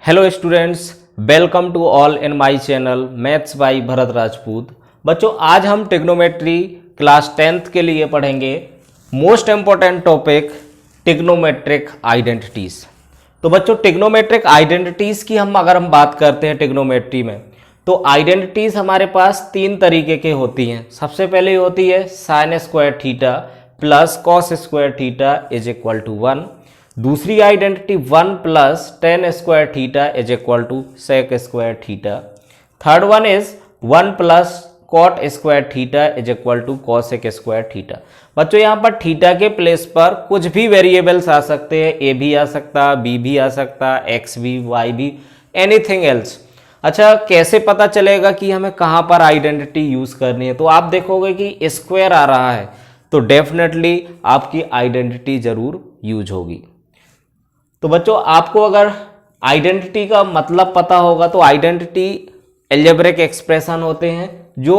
Hello students, welcome to all in my channel maths by Bharat Rajput. बच्चों, आज हम trigonometry class 10th के लिए पढ़ेंगे most important topic trigonometric identities. तो बच्चों, ट्रिग्नोमेट्रिक आइडेंटिटीज की अगर हम बात करते हैं ट्रिग्नोमेट्री में, तो आइडेंटिटीज हमारे पास तीन तरीके के होती हैं। सबसे पहले होती है sine square theta plus cos square theta is equal to 1। दूसरी identity 1 plus tan square theta is equal to sec square theta. Third one is 1 plus cot square theta is equal to cosec square theta. बच्चों, यहाँ पर theta के place पर कुछ भी variables आ सकते हैं। ए भी आ सकता, बी भी आ सकता, एक्स भी, वाई भी, एनीथिंग एल्स। अच्छा, कैसे पता चलेगा कि हमें कहाँ पर आइडेंटिटी यूज करनी है? तो आप देखोगे कि स्क्वायर आ रहा है तो डेफिनेटली आपकी आइडेंटिटी जरूर यूज होगी। तो बच्चों, आपको अगर आइडेंटिटी का मतलब पता होगा तो आइडेंटिटी एल्जेब्रिक एक्सप्रेशन होते हैं जो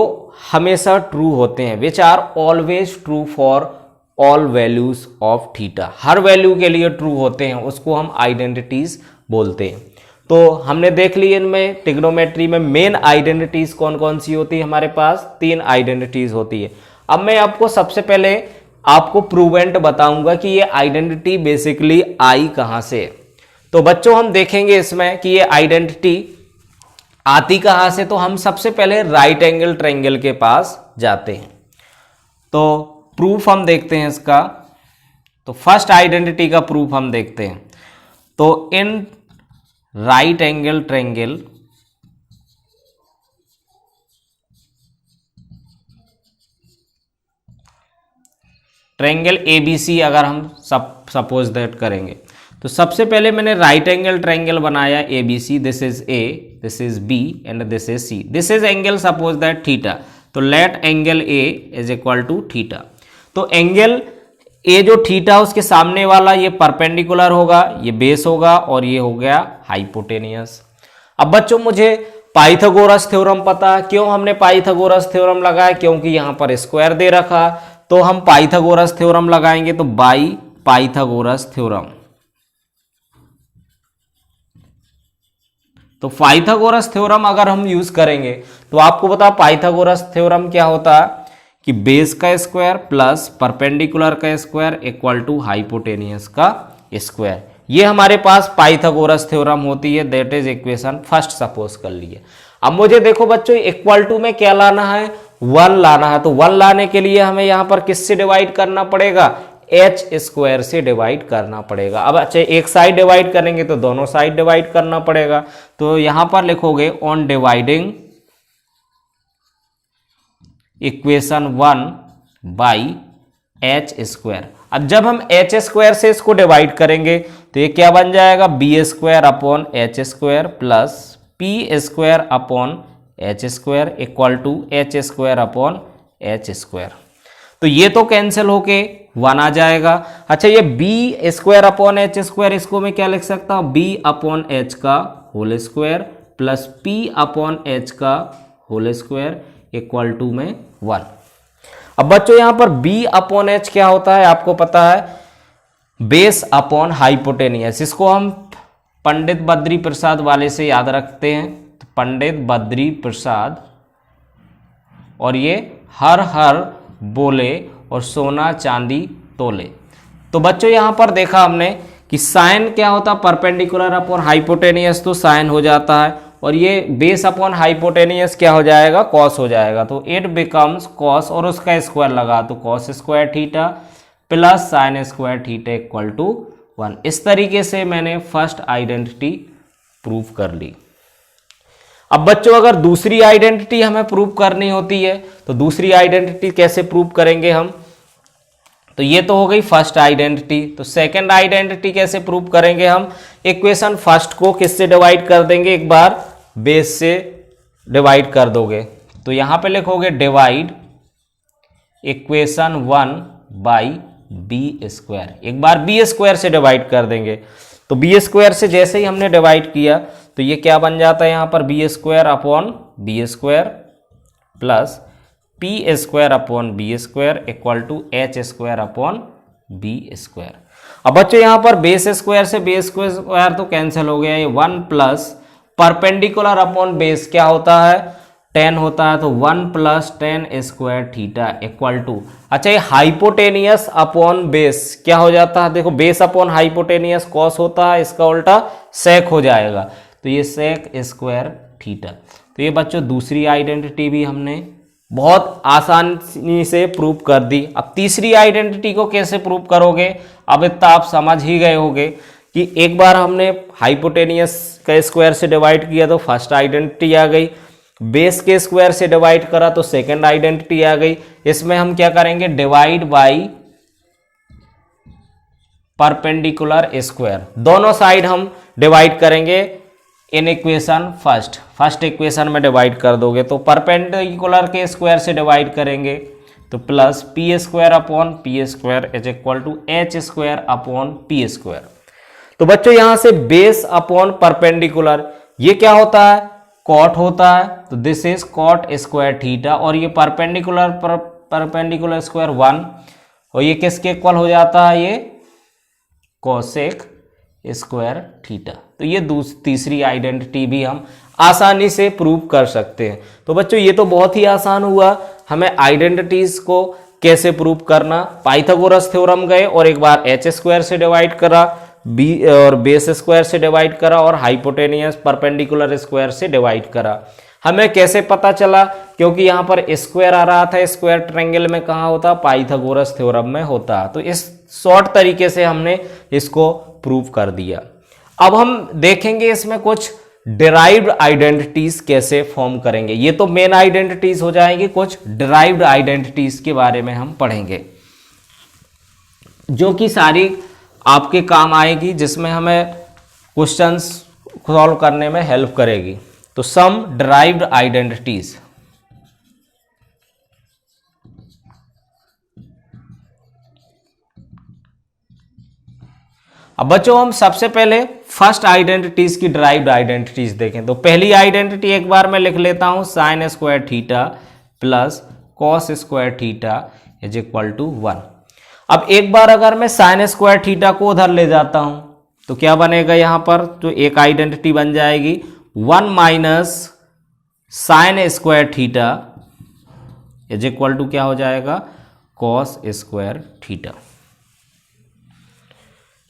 हमेशा ट्रू होते हैं, which are always true for all values of theta. हर वैल्यू के लिए ट्रू होते हैं, उसको हम आइडेंटिटीज बोलते हैं। तो हमने देख ली इनमें ट्रिग्नोमेट्री में मेन आइडेंटिटीज कौन कौन सी होती है। हमारे पास तीन आइडेंटिटीज होती है। अब मैं आपको सबसे पहले आपको प्रूवेंट बताऊंगा कि ये आइडेंटिटी बेसिकली आई कहां से। तो बच्चों, हम देखेंगे इसमें कि ये आइडेंटिटी आती कहां से। तो हम सबसे पहले राइट एंगल ट्रायंगल के पास जाते हैं। तो प्रूफ हम देखते हैं इसका। तो फर्स्ट आइडेंटिटी का प्रूफ हम देखते हैं। तो in right angle triangle triangle ABC अगर हम सपोज दैट करेंगे, तो सबसे पहले मैंने राइट एंगल ट्रायंगल बनाया ABC. This is A, this is B and this is C. This is angle suppose that theta. तो let angle A is equal to theta. तो एंगल ए जो theta उसके सामने वाला ये परपेंडिकुलर होगा, ये बेस होगा और ये हो गया हाइपोटेनियस। अब बच्चों, मुझे पाइथागोरस थ्योरम पता। क्यों हमने पाइथागोरस थ्योरम लगाया? क्योंकि यहां पर स्क्वायर दे रखा, तो हम पाइथागोरस थ्योरम लगाएंगे। तो बाई पाइथागोरस थ्योरम। तो पाइथागोरस थ्योरम अगर हम यूज करेंगे तो आपको पता पाइथागोरस थ्योरम क्या होता है कि बेस का स्क्वायर प्लस परपेंडिकुलर का स्क्वायर इक्वल टू हाइपोटेनियस का स्क्वायर। ये हमारे पास पाइथागोरस थ्योरम होती है। That is equation first suppose कर लिए। अब मुझे देखो बच्चों, इक्वल टू में क्या लाना है? 1 लाना है। तो 1 लाने के लिए हमें यहां पर किससे डिवाइड करना पड़ेगा? एच स्क्वायर से डिवाइड करना पड़ेगा। अब अच्छा, एक साइड डिवाइड करेंगे तो दोनों साइड डिवाइड करना पड़ेगा। तो यहां पर लिखोगे on dividing equation 1 by H square. अब जब हम एच स्क्वायर से इसको डिवाइड करेंगे तो ये क्या बन जाएगा? B square upon H square plus P square upon H square equal to H square upon H square. तो ये तो कैंसिल होके 1 आ जाएगा। अच्छा, ये B square upon H square, इसको मैं क्या लिख सकता हूं? बी अपॉन एच का whole square plus P upon H का होल स्क्वायर इक्वल टू में 1। अब बच्चों, यहां पर बी अपॉन एच क्या होता है आपको पता है? Base upon hypotenuse. इसको हम पंडित बद्री प्रसाद वाले से याद रखते हैं। तो पंडित बद्री प्रसाद और ये हर हर बोले और सोना चांदी तोले। तो बच्चों, यहां पर देखा हमने कि साइन क्या होता है? परपेंडिकुलर अपॉन हाइपोटेनियस, तो साइन हो जाता है। और ये बेस अपॉन हाइपोटेनियस क्या हो जाएगा? कॉस हो जाएगा। तो इट बिकम्स कॉस और उसका स्क्वायर लगा तो cos square theta plus sine square theta equal to 1। इस तरीके से मैंने फर्स्ट आइडेंटिटी प्रूव कर ली। अब बच्चों, अगर दूसरी आइडेंटिटी हमें प्रूव करनी होती है तो दूसरी आइडेंटिटी कैसे प्रूव करेंगे हम? तो ये तो हो गई फर्स्ट आइडेंटिटी। तो सेकंड आइडेंटिटी कैसे प्रूव करेंगे हम? इक्वेशन फर्स्ट को किससे डिवाइड कर देंगे? एक बार बेस से डिवाइड कर दोगे। तो यहां पे लिखोगे divide equation 1 by b square. एक बार बी स्क्वायर से डिवाइड कर देंगे। तो बी स्क्वायर से जैसे ही हमने डिवाइड किया तो ये क्या बन जाता है? यहां पर b square upon b square plus P square upon b square equal to H square upon b square. अब बच्चों यहाँ पर बेस स्क्वायर से बेस स्क्वायर तो कैंसिल हो गया, ये 1 प्लस परपेंडिकुलर अपॉन बेस क्या होता है 10 होता है, तो 1 plus 10 square theta equal to, अच्छा ये हाइपोटेनियस अपॉन बेस क्या हो जाता है, देखो बेस अपॉन हाइपोटेनियस कॉस होता है, इसका उल्टा सेक हो जाएगा, तो ये सेक स्क्वायर थीटा। तो ये बच्चों दूसरी आइडेंटिटी भी हमने बहुत आसानी से प्रूव कर दी। अब तीसरी आइडेंटिटी को कैसे प्रूव करोगे, अब इतना आप समझ ही गए होगे कि एक बार हमने हाइपोटेनियस का स्क्वायर से डिवाइड किया तो फर्स्ट आइडेंटिटी आ गई, बेस के स्क्वायर से डिवाइड करा तो सेकंड आइडेंटिटी आ गई। इसमें हम क्या करेंगे, डिवाइड बाय परपेंडिकुलर स्क्वायर, दोनों साइड हम डिवाइड करेंगे इन इक्वेशन फर्स्ट इक्वेशन में डिवाइड कर दोगे तो परपेंडिकुलर के स्क्वायर से डिवाइड करेंगे तो plus P square upon p square is equal to H square upon p square. तो बच्चों यहां से बेस अपॉन परपेंडिकुलर ये क्या होता है, कॉट होता है, तो this is cot square theta, और ये परपेंडिकुलर स्क्वायर 1, और ये किसके इक्वल हो जाता है, ये कोसेक स्क्वायर थीटा। तो ये तीसरी आइडेंटिटी भी हम आसानी से प्रूव कर सकते हैं। तो बच्चों ये तो बहुत ही आसान हुआ, हमें आइडेंटिटीज को कैसे प्रूव करना, पाइथागोरस थ्योरम गए और एक बार एच स्क्वायर से डिवाइड करा, बी और बेस स्क्वायर से डिवाइड करा, और हाइपोटेनियस परपेंडिकुलर स्क्वायर से डिवाइड करा। हमें कैसे पता चला, क्योंकि यहाँ पर स्क्वायर आ रहा था, स्क्वायर ट्रायंगल में कहाँ होता, पाइथागोरस थ्योरम में होता। तो इस शॉर्ट तरीके से हमने इसको प्रूव कर दिया। अब हम देखेंगे इसमें कुछ डिराइव्ड आइडेंटिटीज कैसे फॉर्म करेंगे। ये तो मेन आइडेंटिटीज हो जाएंगी, कुछ डिराइव्ड आइडेंटिटीज के बारे में हम पढ़ेंगे जो कि सारी आपके काम आएगी, जिसमें हमें क्वेश्चंस सॉल्व करने में हेल्प करेगी। तो सम डिराइव्ड आइडेंटिटीज, अब बच्चों हम सबसे पहले फर्स्ट आइडेंटिटीज की डिराइव्ड आइडेंटिटीज देखें। तो पहली आइडेंटिटी एक बार मैं लिख लेता हूं, sine square theta plus cos square theta is equal to 1। अब एक बार अगर मैं साइन स्क्वायर थीटा को उधर ले जाता हूं तो क्या बनेगा, यहां पर तो एक आइडेंटिटी बन जाएगी 1 minus sine square theta is equal to क्या हो जाएगा, कॉस स्क्वायर थीटा।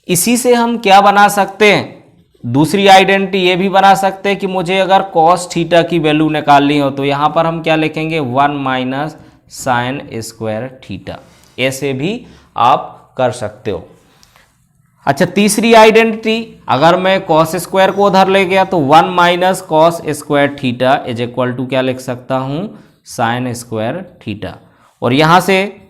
इसी से हम क्या बना सकते हैं, दूसरी आइडेंटिटी ये भी बना सकते हैं कि मुझे अगर कॉस थीटा की वैल्यू निकालनी हो तो यहां पर हम क्या लिखेंगे, 1 माइनस साइन स्क्वायर थीटा, ऐसे भी आप कर सकते हो। अच्छा तीसरी आइडेंटिटी, अगर मैं कॉस स्क्वायर को उधर ले गया तो 1 minus cos square theta is equal to क्या लिख सकता हूं, साइन स्क्वायर थीटा, और यहां से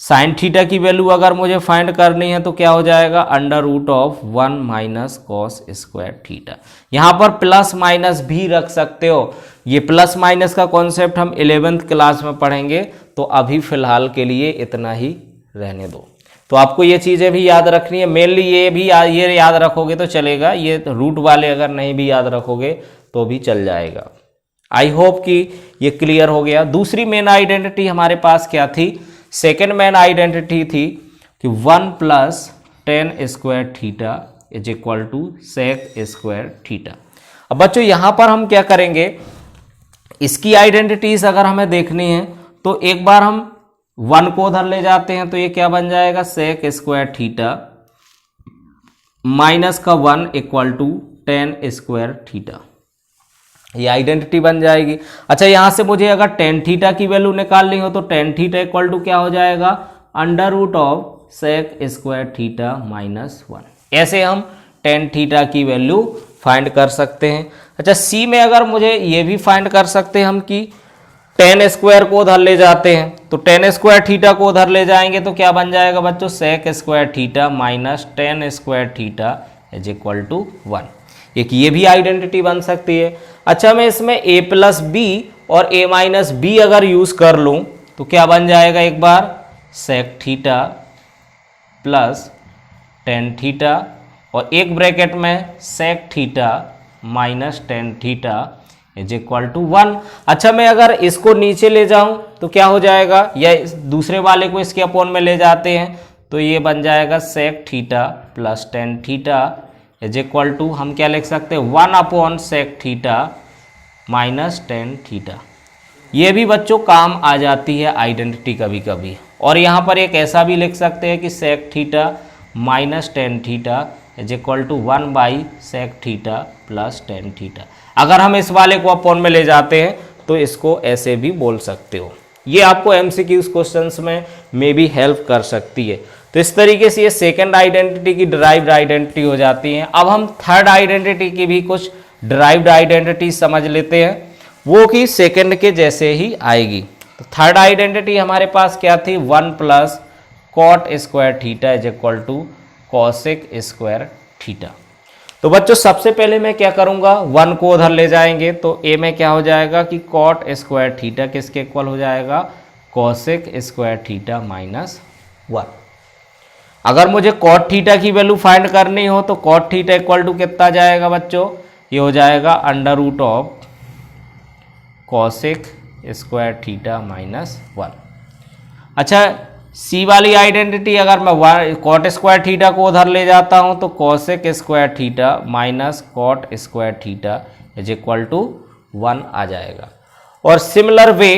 साइन थीटा की वैल्यू अगर मुझे फाइंड करनी है तो क्या हो जाएगा, under root of 1 minus cos square theta. यहां पर प्लस माइनस भी रख सकते हो, ये प्लस माइनस का कॉन्सेप्ट हम 11th क्लास में पढ़ेंगे, तो अभी फिलहाल के लिए इतना ही रहने दो। तो आपको ये चीजें भी याद रखनी है, मेनली ये याद रखोगे तो चलेगा, ये रूट वाले अगर नहीं भी याद रखोगे तो भी चल जाएगा। आई होप कि ये क्लियर हो गया। दूसरी मेन आइडेंटिटी हमारे पास क्या थी, सेकेंड मेन आइडेंटिटी थी कि 1 plus tan square theta is equal to sec square theta. अब बच्चों यहां पर हम क्या करेंगे, इसकी आइडेंटिटीज अगर हमें देखनी है तो एक बार हम 1 को उधर ले जाते हैं तो ये क्या बन जाएगा, सेक स्क्वायर थीटा माइनस का 1 equal to tan square theta, ये आइडेंटिटी बन जाएगी। अच्छा यहां से मुझे अगर टेन थीटा की वैल्यू निकालनी हो तो टेन थीटा इक्वल टू क्या हो जाएगा, under root of sec square theta minus 1। ऐसे हम टेन थीटा की वैल्यू फाइंड कर सकते हैं। अच्छा सी में अगर मुझे ये भी फाइंड कर सकते हैं हम कि टेन स्क्वायर को उधर ले जाते हैं तो टेन स्क्वायर थीटा को उधर ले जाएंगे तो क्या बन जाएगा बच्चों, sec square theta minus tan square theta is equal to 1। एक ये भी आइडेंटिटी बन सकती है। अच्छा मैं इसमें a प्लस बी और a माइनस बी अगर यूज कर लूं तो क्या बन जाएगा, एक बार sec theta plus tan theta और एक ब्रैकेट में sec theta minus tan theta is equal to 1। अच्छा मैं अगर इसको नीचे ले जाऊं तो क्या हो जाएगा, या दूसरे वाले को इसके अपोन में ले जाते हैं तो ये बन जाएगा sec theta plus tan theta is equal to, हम क्या लिख सकते हैं, 1 upon sec theta minus tan theta. ये भी बच्चों काम आ जाती है आइडेंटिटी कभी कभी। और यहाँ पर एक ऐसा भी लिख सकते हैं कि sec theta minus tan theta is equal to 1 by sec theta plus tan theta. अगर हम इस वाले को अपॉन में ले जाते हैं तो इसको ऐसे भी बोल सकते हो। ये आपको एमसीक्यूज क्वेश्चंस में भी हेल्प कर सकती है। तो इस तरीके से ये सेकंड आइडेंटिटी की डिराइव्ड आइडेंटिटी हो जाती है। अब हम थर्ड आइडेंटिटी की भी कुछ डिराइव्ड आइडेंटिटी समझ लेते हैं, वो कि सेकंड के जैसे ही आएगी। तो थर्ड आइडेंटिटी हमारे पास क्या थी, 1 plus cot square theta is equal to cosec square theta. तो बच्चों सबसे पहले मैं क्या करूंगा, 1 को उधर ले जाएंगे तो ए में क्या हो जाएगा कि कॉट स्क्वायर थीटा किसके इक्वल हो जाएगा, कॉसेक स्क्वायर थीटा माइनस 1। अगर मुझे कॉट थीटा की वैल्यू फाइंड करनी हो तो कॉट थीटा इक्वल टू कितना जाएगा बच्चों, ये हो जाएगा under root of cosec square theta minus 1। अच्छा, सी वाली आइडेंटिटी अगर मैं कॉट स्क्वायर थीटा को उधर ले जाता हूं तो cosec square theta minus cot square theta is equal to 1 आ जाएगा। और सिमिलर वे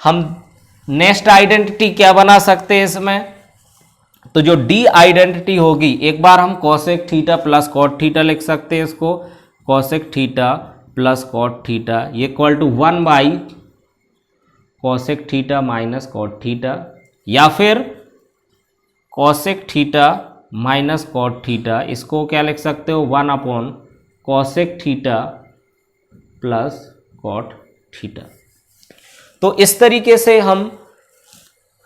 हम नेक्स्ट आइडेंटिटी क्या बना सकते हैं इसमें, तो जो डी आइडेंटिटी होगी, एक बार हम cosec theta plus cot theta लिख सकते हैं इसको, cosec theta plus cot theta ये equal to 1 by cosec theta minus cot theta, या फिर cosec theta minus cot theta, इसको क्या लिख सकते हो, 1 upon cosec theta plus cot theta. तो इस तरीके से हम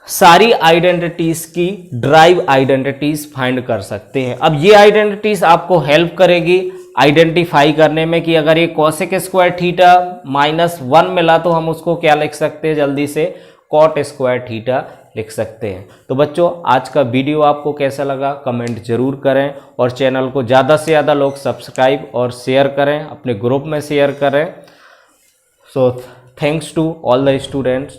सारी आइडेंटिटीज की ड्राइव आइडेंटिटीज फाइंड कर सकते हैं। अब ये आइडेंटिटीज आपको हेल्प करेगी आइडेंटिफाई करने में कि अगर ये कॉसेक स्क्वायर थीटा माइनस 1 मिला तो हम उसको क्या लिख सकते हैं, जल्दी से कॉट स्क्वायर थीटा लिख सकते हैं। तो बच्चों आज का वीडियो आपको कैसा लगा कमेंट जरूर करें, और चैनल को ज़्यादा से ज़्यादा लोग सब्सक्राइब और शेयर करें, अपने ग्रुप में शेयर करें। So thanks to all the students.